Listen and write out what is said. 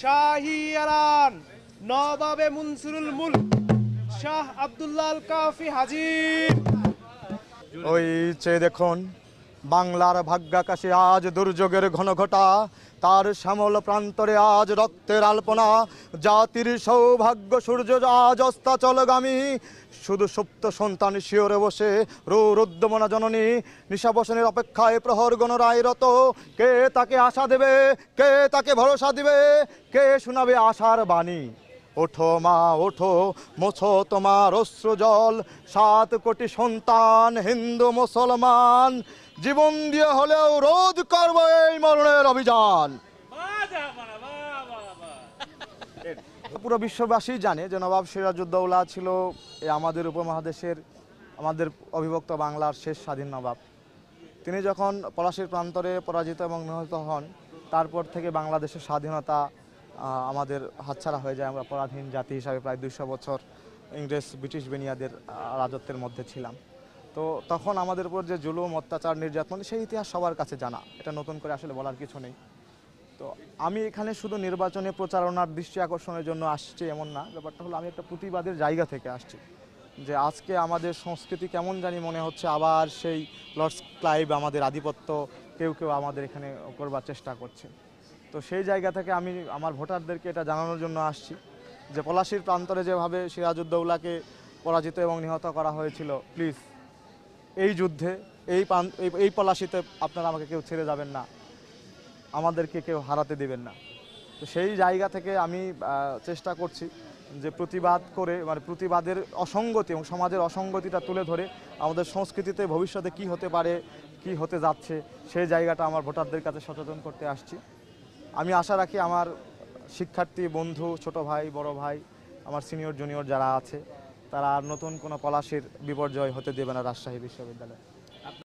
শাহী এলান নবাবে মুনসিরুল মুলক শাহ আব্দুল্লাহ আল কাফি হাজির। ওই চেয়ে দেখুন বাংলার ভাগ্যাকাশে আজ দুর্যোগের ঘনঘটা, তার শ্যামল প্রান্তরে আজ রক্তের আলপনা। জাতির সৌভাগ্য সূর্য আজ অস্তাচলগামী, শুধু সুপ্ত সন্তান শিওরে বসে রুদ্যমনা জননী নিশাবসনের অপেক্ষায় প্রহর গণরায় রত। কে তাকে আশা দেবে, কে তাকে ভরসা দিবে, কে শোনাবে আশার বাণী? ওঠো মা ওঠো, মোছো তোমার অশ্রু জল, 7 কোটি সন্তান হিন্দু মুসলমান জীবন দিয়ে হলেও রোধ করব এই মরণের অভিযান। পুরো বিশ্ববাসী জানে যে নবাব সিরাজউদ্দৌলা ছিল আমাদের উপমহাদেশের, আমাদের অবিভক্ত বাংলার শেষ স্বাধীন নবাব। তিনি যখন পলাশীর প্রান্তরে পরাজিত এবং নিহত হন, তারপর থেকে বাংলাদেশের স্বাধীনতা আমাদের হাতছাড়া হয়ে যায়। আমরা পরাধীন জাতি হিসাবে প্রায় 200 বছর ইংরেজ ব্রিটিশ বেনিয়াদের রাজত্বের মধ্যে ছিলাম। তো তখন আমাদের উপর যে জুলুম অত্যাচার নির্যাতন, সেই ইতিহাস সবার কাছে জানা, এটা নতুন করে আসলে বলার কিছু নেই। তো আমি এখানে শুধু নির্বাচনে প্রচারণার দৃষ্টি আকর্ষণের জন্য আসছি এমন না, ব্যাপারটা হলো আমি একটা প্রতিবাদের জায়গা থেকে আসছি যে আজকে আমাদের সংস্কৃতি কেমন জানি মনে হচ্ছে আবার সেই লর্ডস ক্লাইভ, আমাদের আধিপত্য কেউ কেউ আমাদের এখানে করবার চেষ্টা করছে। তো সেই জায়গা থেকে আমি আমার ভোটারদেরকে এটা জানানোর জন্য আসছি যে পলাশীর প্রান্তরে যেভাবে সিরাজউদ্দৌলাকে পরাজিত এবং নিহত করা হয়েছিল, প্লিজ এই যুদ্ধে এই পলাশীতে আপনারা আমাকে কেউ ছেড়ে যাবেন না, আমাদেরকে কেউ হারাতে দিবেন না। তো সেই জায়গা থেকে আমি চেষ্টা করছি যে প্রতিবাদ করে, মানে প্রতিবাদের অসঙ্গতি এবং সমাজের অসঙ্গতিটা তুলে ধরে আমাদের সংস্কৃতিতে ভবিষ্যতে কি হতে পারে, কি হতে যাচ্ছে, সেই জায়গাটা আমার ভোটারদের কাছে সচেতন করতে আসছি। আমি আশা রাখি আমার শিক্ষার্থী বন্ধু, ছোট ভাই, বড় ভাই, আমার সিনিয়র জুনিয়র যারা আছে, তারা আর নতুন কোনো পলাশীর বিপর্যয় হতে দেবে না রাজশাহী বিশ্ববিদ্যালয়ে।